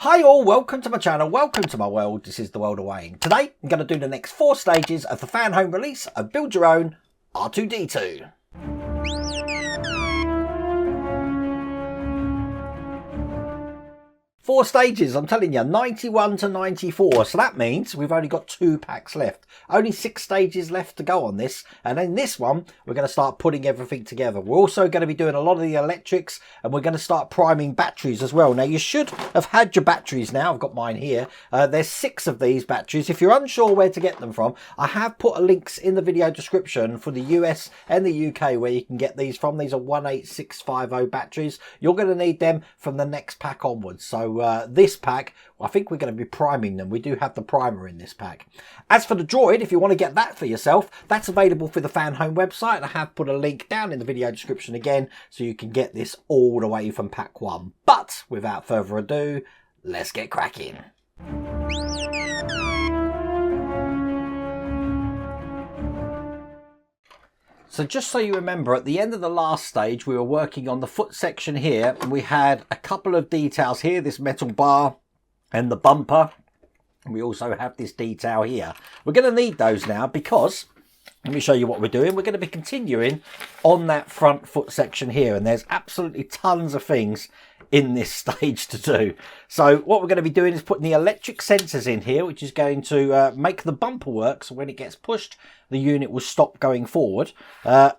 Hi all, welcome to my channel, welcome to my world. This is the world of Wayne. Today I'm going to do the next 4 stages of the Fanhome release of Build Your Own R2-D2. 4 stages, I'm telling you, 91 to 94. So that means we've only got 2 packs left. Only 6 stages left to go on this. And in this one, we're going to start putting everything together. We're also going to be doing a lot of the electrics, and we're going to start priming batteries as well. Now, you should have had your batteries now. I've got mine here. There's 6 of these batteries. If you're unsure where to get them from, I have put links in the video description for the US and the UK where you can get these from. These are 18650 batteries. You're going to need them from the next pack onwards. So this pack, I think we're going to be priming them. We do have the primer in this pack. As for the droid, if you want to get that for yourself, that's available through the Fanhome website. I have put a link down in the video description again, so you can get this all the way from pack 1. But without further ado, let's get cracking. So just so you remember, at the end of the last stage, we were working on the foot section here, and we had a couple of details here, this metal bar and the bumper. And we also have this detail here. We're going to need those now because, let me show you what we're doing. We're going to be continuing on that front foot section here, and there's absolutely tons of things in this stage to do. So what we're going to be doing is putting the electric sensors in here, which is going to make the bumper work, so when it gets pushed the unit will stop going forward.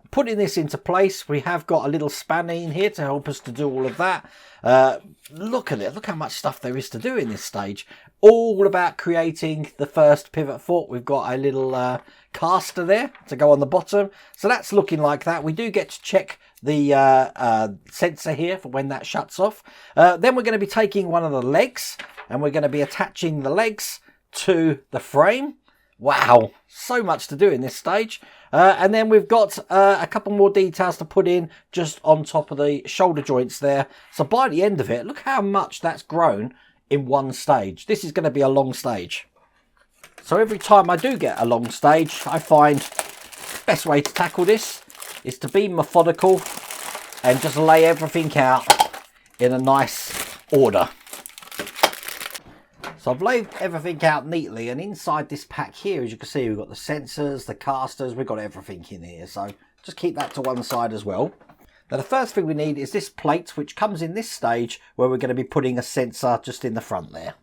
Putting this into place, we have got a little spanner in here to help us to do all of that. Look at it, look how much stuff there is to do in this stage. All about creating the first pivot foot. We've got a little caster there to go on the bottom, so that's looking like that. We do get to check the sensor here for when that shuts off. Then we're going to be taking one of the legs and we're going to be attaching the legs to the frame. Wow, so much to do in this stage. And then we've got a couple more details to put in just on top of the shoulder joints there. So by the end of it, look how much that's grown in one stage. This is going to be a long stage. So every time I do get a long stage, I find the best way to tackle this is to be methodical and just lay everything out in a nice order. So I've laid everything out neatly, and inside this pack here, as you can see, we've got the sensors, the casters, we've got everything in here. So just keep that to one side as well. Now the first thing we need is this plate, which comes in this stage where we're going to be putting a sensor just in the front there.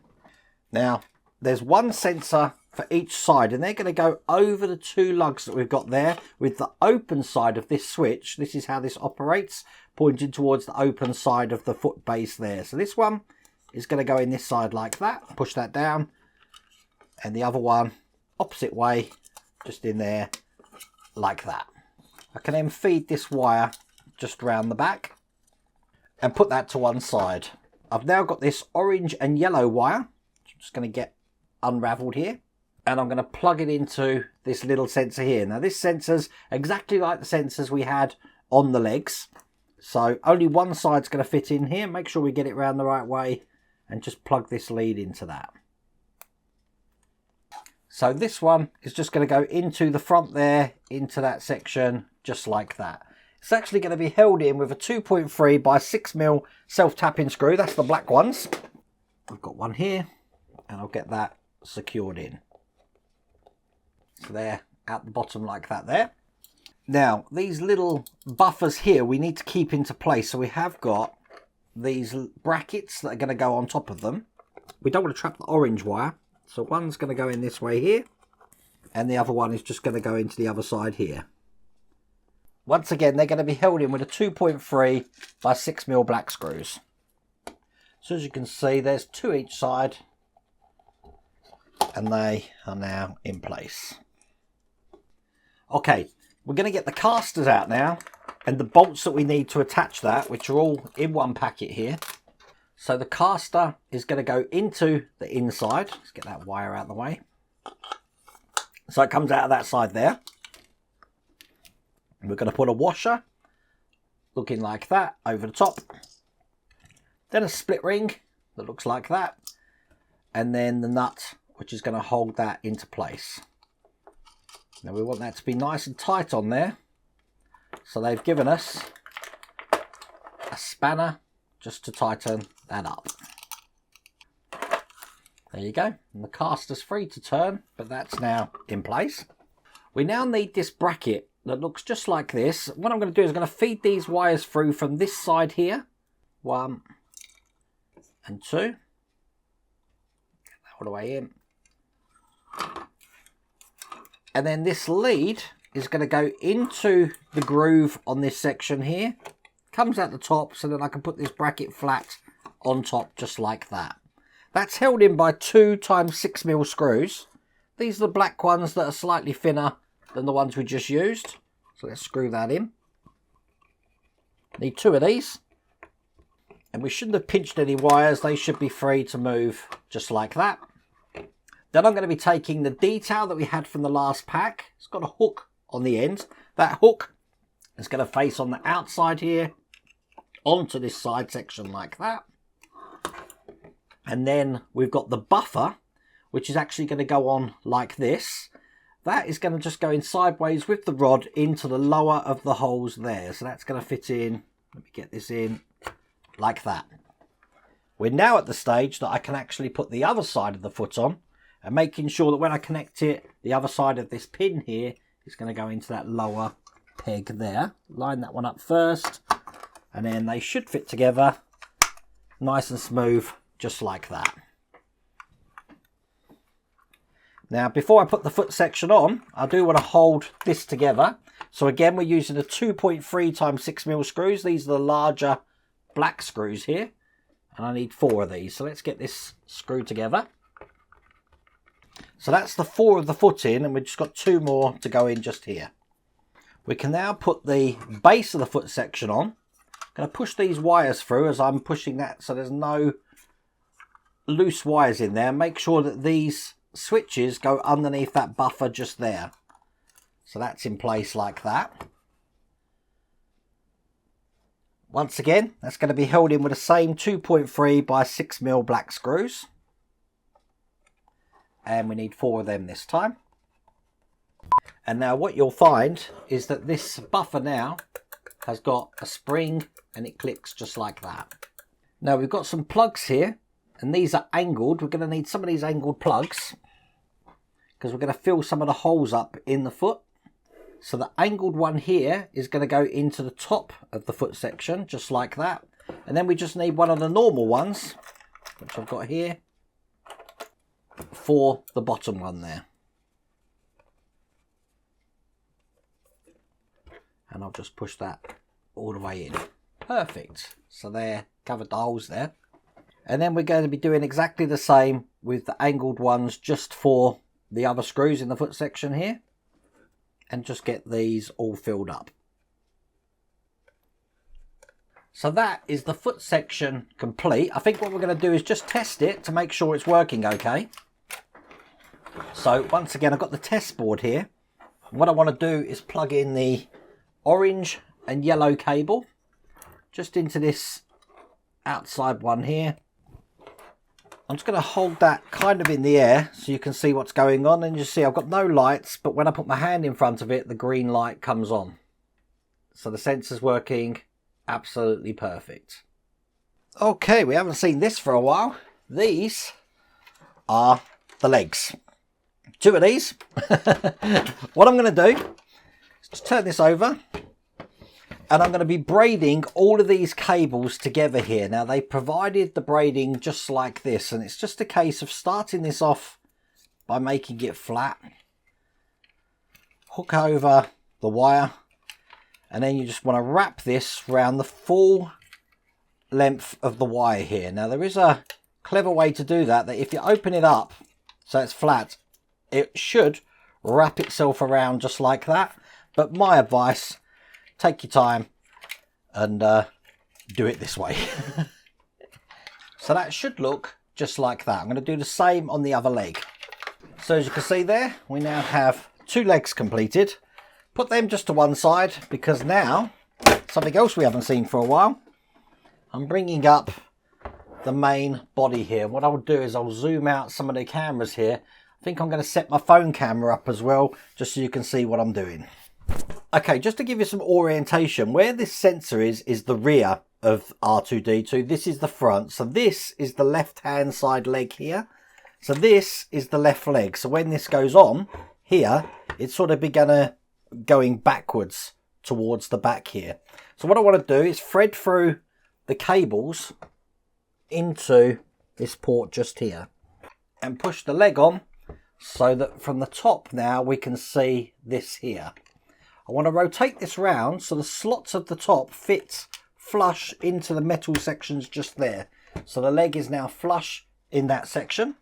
Now there's one sensor for each side, and they're going to go over the 2 lugs that we've got there with the open side of this switch. This is how this operates, pointing towards the open side of the foot base there. So this one is going to go in this side like that, push that down, and the other one opposite way, just in there like that. I can then feed this wire just round the back and put that to one side. I've now got this orange and yellow wire, I'm just going to get unraveled here, and I'm going to plug it into this little sensor here. Now this sensor's exactly like the sensors we had on the legs, so only one side's going to fit in here. Make sure we get it round the right way and just plug this lead into that. So this one is just going to go into the front there, into that section, just like that. It's actually going to be held in with a 2.3 by 6mm self-tapping screw. That's the black ones. I've got one here, and I'll get that secured in. So there, at the bottom like that there. Now, these little buffers here we need to keep into place. So we have got these brackets that are going to go on top of them. We don't want to trap the orange wire, so one's going to go in this way here, and the other one is just going to go into the other side here. Once again, they're going to be held in with a 2.3 by 6mm black screws. So as you can see, there's 2 each side, and they are now in place. Okay, we're going to get the casters out now, and the bolts that we need to attach that, which are all in one packet here. So the caster is going to go into the inside. Let's get that wire out of the way. So it comes out of that side there. We're going to put a washer, looking like that, over the top. Then a split ring that looks like that. And then the nut, which is going to hold that into place. Now we want that to be nice and tight on there. So they've given us a spanner just to tighten that up. There you go. And the caster's free to turn, but that's now in place. We now need this bracket that looks just like this. What I'm going to do is I'm going to feed these wires through from this side here. 1 and 2. Get that all the way in. And then this lead is going to go into the groove on this section here. Comes out the top, so that I can put this bracket flat on top just like that. That's held in by 2 times 6mm screws. These are the black ones that are slightly thinner than the ones we just used. So let's screw that in. Need 2 of these. And we shouldn't have pinched any wires. They should be free to move just like that. Then I'm going to be taking the detail that we had from the last pack. It's got a hook on the end. That hook is going to face on the outside here onto this side section like that. And then we've got the buffer, which is actually going to go on like this. That is going to just go in sideways with the rod into the lower of the holes there. So that's going to fit in. Let me get this in like that. We're now at the stage that I can actually put the other side of the foot on, and making sure that when I connect it, the other side of this pin here is going to go into that lower peg there. Line that one up first, and then they should fit together nice and smooth, just like that. Now, before I put the foot section on, I do want to hold this together. So again, we're using the 2.3 times 6mm screws. These are the larger black screws here, and I need 4 of these. So let's get this screwed together. So that's the 4 of the foot in, and we've just got 2 more to go in just here. We can now put the base of the foot section on. I'm going to push these wires through as I'm pushing that, so there's no loose wires in there. Make sure that these switches go underneath that buffer just there. So that's in place like that. Once again, that's going to be held in with the same 2.3 by 6mm black screws. And we need 4 of them this time. And now what you'll find is that this buffer now has got a spring, and it clicks just like that. Now we've got some plugs here, and these are angled. We're going to need some of these angled plugs because we're going to fill some of the holes up in the foot. So the angled one here is going to go into the top of the foot section just like that. And then we just need one of the normal ones, which I've got here, for the bottom one there. And I'll just push that all the way in. Perfect. So there, covered the holes there. And then we're going to be doing exactly the same with the angled ones just for the other screws in the foot section here. And just get these all filled up. So that is the foot section complete. I think what we're going to do is just test it to make sure it's working okay. So once again, I've got the test board here. What I want to do is plug in the orange and yellow cable just into this outside one here. I'm just going to hold that kind of in the air so you can see what's going on. And you see I've got no lights, but when I put my hand in front of it, the green light comes on. So the sensor's working absolutely perfect. Okay, we haven't seen this for a while. These are the legs. 2 of these. What I'm going to do is just turn this over, and I'm going to be braiding all of these cables together here. Now they provided the braiding just like this, and it's just a case of starting this off by making it flat. Hook over the wire, and then you just want to wrap this around the full length of the wire here. Now there is a clever way to do that, that if you open it up so it's flat, it should wrap itself around just like that. But my advice, take your time and do it this way. So that should look just like that. I'm going to do the same on the other leg. So as you can see there, we now have 2 legs completed. Put them just to one side, because now something else we haven't seen for a while. I'm bringing up the main body here. What I will do is I'll zoom out some of the cameras here. I think I'm going to set my phone camera up as well, just so you can see what I'm doing. Okay, just to give you some orientation, where this sensor is the rear of R2-D2. This is the front. So this is the left-hand side leg here. So this is the left leg. So when this goes on here, it's sort of going backwards towards the back here. So what I want to do is thread through the cables into this port just here and push the leg on so that from the top now we can see this here. I want to rotate this round so the slots of the top fit flush into the metal sections just there. So the leg is now flush in that section.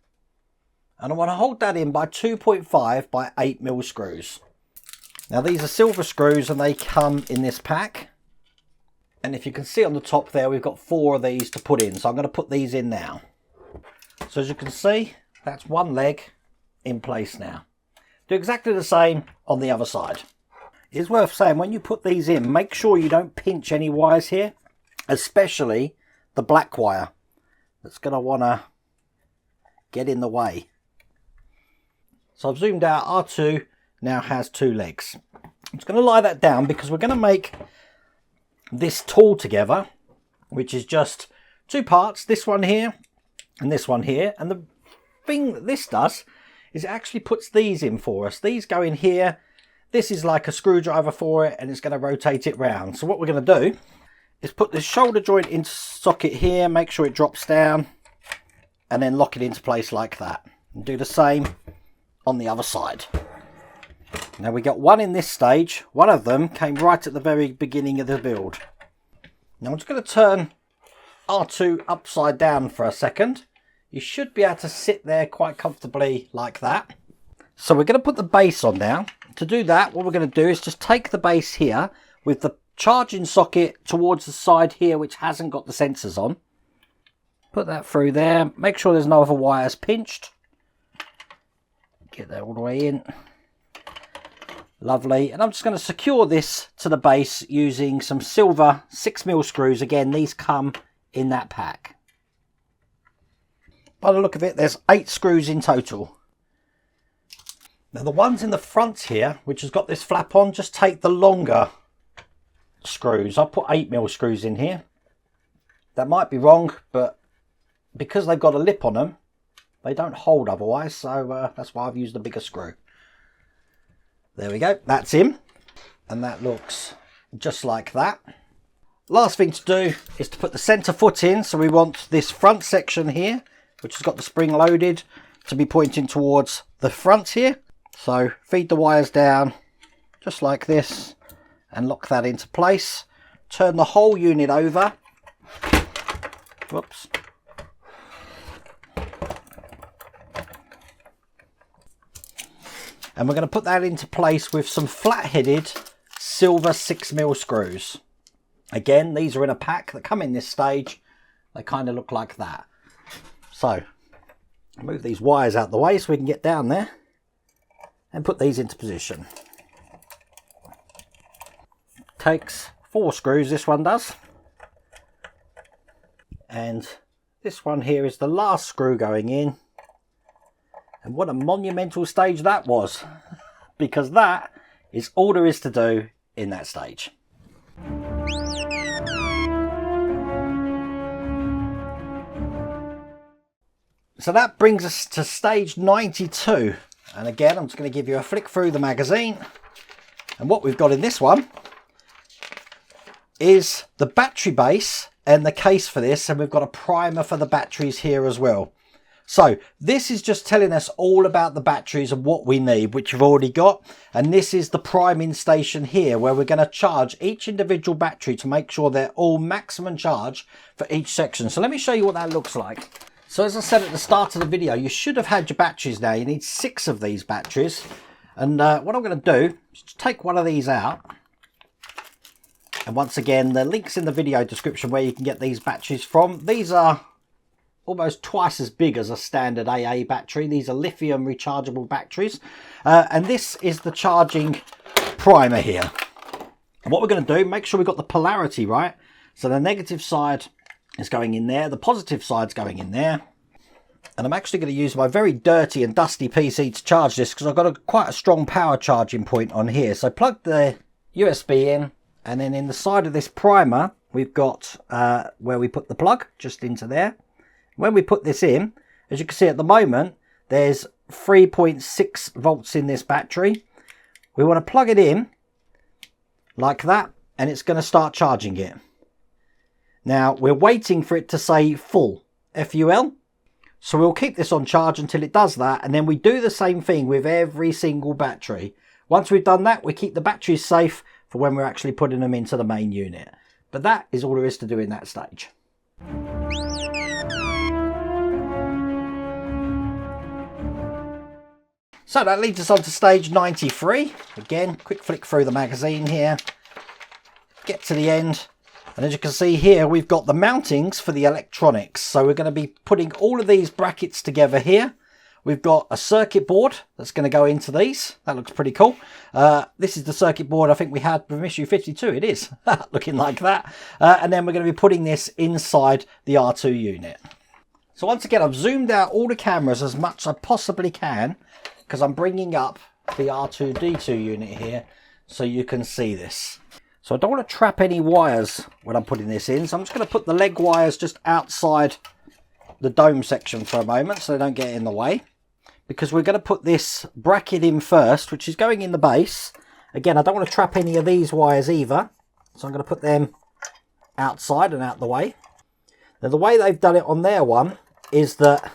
And I want to hold that in by 2.5 by 8mm screws. Now these are silver screws and they come in this pack. And if you can see on the top there, we've got 4 of these to put in. So I'm going to put these in now. So as you can see, that's one leg in place now. Do exactly the same on the other side. It's worth saying when you put these in, make sure you don't pinch any wires here, especially the black wire. That's going to want to get in the way. So I've zoomed out. R2 now has 2 legs. I'm just going to lie that down because we're going to make this tool together, which is just 2 parts, this one here and this one here. And the thing that this does is it actually puts these in for us. These go in here. This is like a screwdriver for it and it's going to rotate it round. So what we're going to do is put this shoulder joint into socket here, make sure it drops down and then lock it into place like that. And do the same on the other side. Now we got one in this stage. One of them came right at the very beginning of the build. Now I'm just going to turn R2 upside down for a second. You should be able to sit there quite comfortably like that. So we're going to put the base on now. To do that, what we're going to do is just take the base here with the charging socket towards the side here, which hasn't got the sensors on. Put that through there. Make sure there's no other wires pinched. Get that all the way in. Lovely. And I'm just going to secure this to the base using some silver 6mm screws. Again, these come in that pack. By the look of it, there's 8 screws in total. Now the ones in the front here, which has got this flap on, just take the longer screws. I'll put 8mm screws in here. That might be wrong, but because they've got a lip on them, they don't hold otherwise. So that's why I've used a bigger screw. There we go. That's in. And that looks just like that. Last thing to do is to put the centre foot in. So we want this front section here, which has got the spring loaded, to be pointing towards the front here. So feed the wires down just like this and lock that into place. Turn the whole unit over. Whoops. And we're going to put that into place with some flat-headed silver 6mm screws. Again, these are in a pack that come in this stage. They kind of look like that. So move these wires out the way so we can get down there and put these into position. Takes 4 screws, this one does. And this one here is the last screw going in. And what a monumental stage that was, because that is all there is to do in that stage. So that brings us to stage 92. And again, I'm just going to give you a flick through the magazine. And what we've got in this one is the battery base and the case for this. And we've got a primer for the batteries here as well. So this is just telling us all about the batteries and what we need, which you've already got. And this is the priming station here, where we're going to charge each individual battery to make sure they're all maximum charge for each section. So let me show you what that looks like. So as I said at the start of the video, you should have had your batteries now. You need 6 of these batteries. And what I'm going to do is take one of these out. And once again, the link's in the video description where you can get these batteries from. These are almost twice as big as a standard AA battery. These are lithium rechargeable batteries. And this is the charging primer here. And what we're going to do, make sure we've got the polarity right. So the negative side is going in there. The positive side's going in there. And I'm actually going to use my very dirty and dusty PC to charge this because I've got quite a strong power charging point on here. So plug the USB in, and then in the side of this primer, we've got where we put the plug just into there. When we put this in, as you can see at the moment, There's 3.6 volts in this battery. We want to plug it in like that, and it's going to start charging it. Now we're waiting for it to say full, F-U-L. So we'll keep this on charge until it does that, and then we do the same thing with every single battery. Once we've done that, we keep the batteries safe for when we're actually putting them into the main unit. But that is all there is to do in that stage. So that leads us on to stage 93. Again, quick flick through the magazine here. Get to the end. And as you can see here, we've got the mountings for the electronics. So we're going to be putting all of these brackets together here. We've got a circuit board that's going to go into these. That looks pretty cool. This is the circuit board I think we had from issue 52. It is looking like that. And then we're going to be putting this inside the R2 unit. So once again, I've zoomed out all the cameras as much as I possibly can, because I'm bringing up the R2-D2 unit here so you can see this. So I don't want to trap any wires when I'm putting this in, so I'm just going to put the leg wires just outside the dome section for a moment so they don't get in the way, because we're going to put this bracket in first, which is going in the base. Again, I don't want to trap any of these wires either, so I'm going to put them outside and out the way. Now the way they've done it on their one is that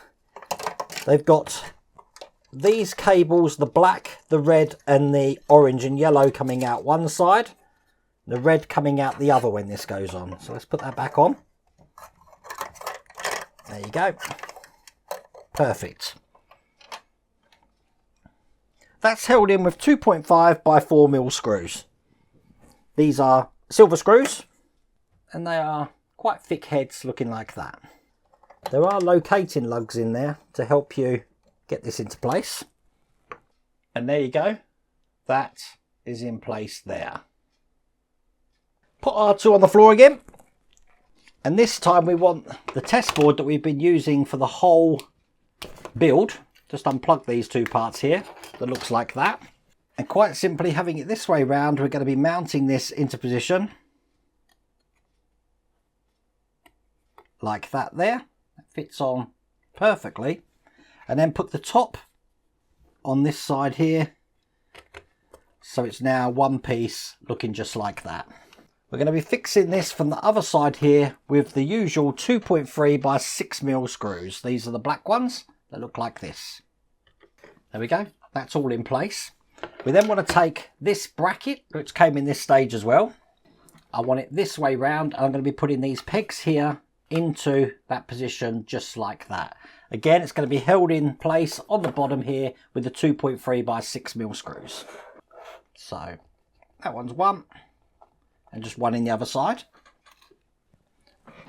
they've got these cables, the black, the red and the orange and yellow coming out one side, the red coming out the other when this goes on. So let's put that back on. There you go. Perfect. That's held in with 2.5 by 4mm screws. These are silver screws, and they are quite thick heads looking like that. There are locating lugs in there to help you get this into place. And there you go. That is in place there. Put R2 on the floor again. And this time we want the test board that we've been using for the whole build. Just unplug these two parts here. That looks like that. And quite simply, having it this way round, we're going to be mounting this into position. Like that there. It fits on perfectly. And then put the top on this side here. So it's now one piece looking just like that. We're going to be fixing this from the other side here with the usual 2.3 by 6mm screws. These are the black ones that look like this. There we go. That's all in place. We then want to take this bracket, which came in this stage as well. I want it this way round. I'm going to be putting these pegs here into that position just like that. Again, it's going to be held in place on the bottom here with the 2.3 by 6mm screws. So that one's one, and just one in the other side.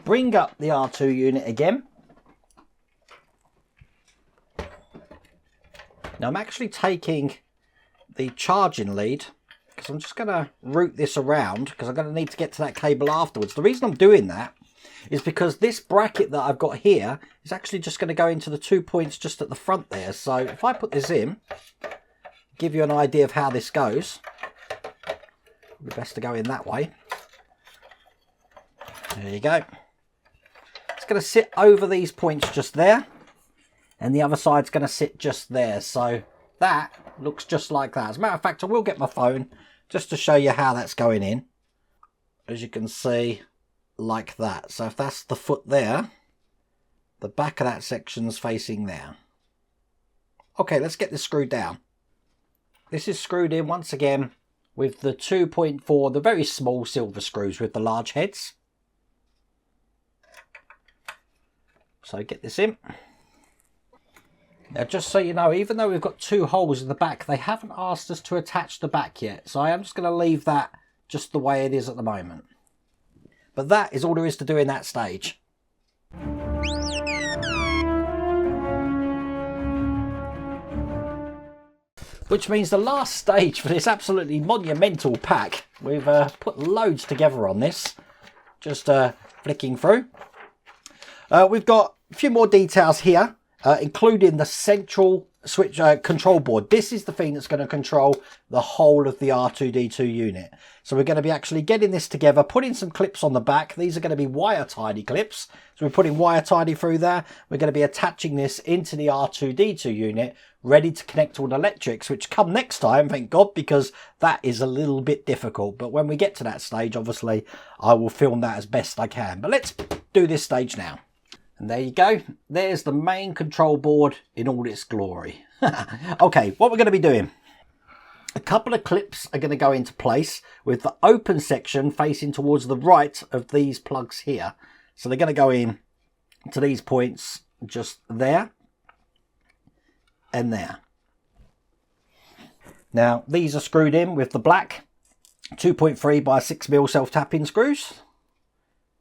Bring up the R2 unit again. Now I'm actually taking the charging lead, because I'm just going to route this around, because I'm going to need to get to that cable afterwards. The reason I'm doing that is because this bracket that I've got here is actually just going to go into the 2 points just at the front there. So if I put this in, give you an idea of how this goes. It'd be best to go in that way. There you go. It's going to sit over these points just there, and the other side's going to sit just there. So that looks just like that. As a matter of fact, I will get my phone just to show you how that's going in. As you can see, like that. So if that's the foot there, the back of that section's facing there. Okay, let's get this screwed down. This is screwed in once again with the 2.4, the very small silver screws with the large heads. So get this in. Now just so you know, even though we've got two holes in the back, they haven't asked us to attach the back yet. So I am just going to leave that just the way it is at the moment. But that is all there is to do in that stage. Which means the last stage for this absolutely monumental pack. We've put loads together on this. Just flicking through. We've got a few more details here, including the central switch control board. This is the thing that's going to control the whole of the R2-D2 unit. So we're going to be actually getting this together, putting some clips on the back. These are going to be wire tidy clips. So we're putting wire tidy through there. We're going to be attaching this into the R2-D2 unit, ready to connect all the electrics, which come next time, thank God, because that is a little bit difficult. But when we get to that stage, obviously, I will film that as best I can. But let's do this stage now. And there you go. There's the main control board in all its glory. Okay, what we're going to be doing. A couple of clips are going to go into place with the open section facing towards the right of these plugs here. So they're going to go in to these points just there and there. Now, these are screwed in with the black 2.3 by 6mm self-tapping screws.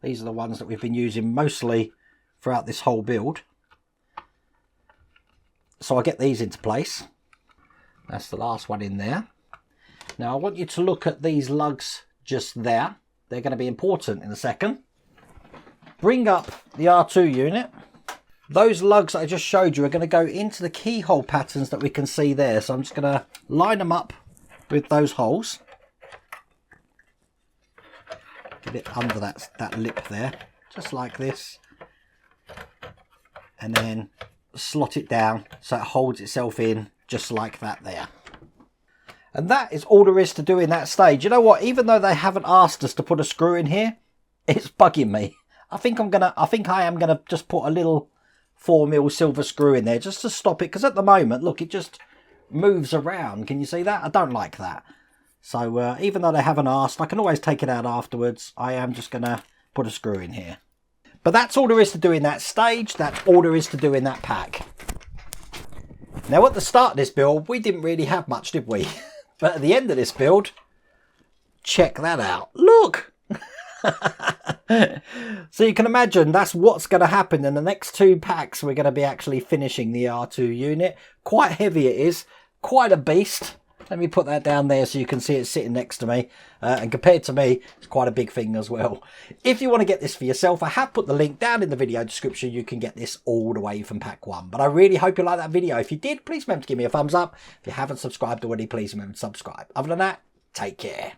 These are the ones that we've been using mostly throughout this whole build. So I get these into place. That's the last one in there. Now I want you to look at these lugs just there. They're going to be important in a second. Bring up the R2 unit. Those lugs that I just showed you are going to go into the keyhole patterns that we can see there. So I'm just going to line them up with those holes. Get it under that lip there, just like this. And then slot it down so it holds itself in just like that there. And that is all there is to do in that stage. You know what? Even though they haven't asked us to put a screw in here, it's bugging me. I think I am gonna just put a little 4mm silver screw in there just to stop it, because at the moment, look, it just moves around. Can you see that? I don't like that. So even though they haven't asked, I can always take it out afterwards. I am just gonna put a screw in here. But that's all there is to do in that stage. That's all there is to do in that pack. Now at the start of this build, we didn't really have much, did we? But at the end of this build, check that out. Look! So you can imagine that's what's going to happen in the next 2 packs. We're going to be actually finishing the R2 unit. Quite heavy it is. Quite a beast. Let me put that down there so you can see it sitting next to me. And compared to me, it's quite a big thing as well. If you want to get this for yourself, I have put the link down in the video description. You can get this all the way from pack 1. But I really hope you like that video. If you did, please remember to give me a thumbs up. If you haven't subscribed already, please remember to subscribe. Other than that, take care.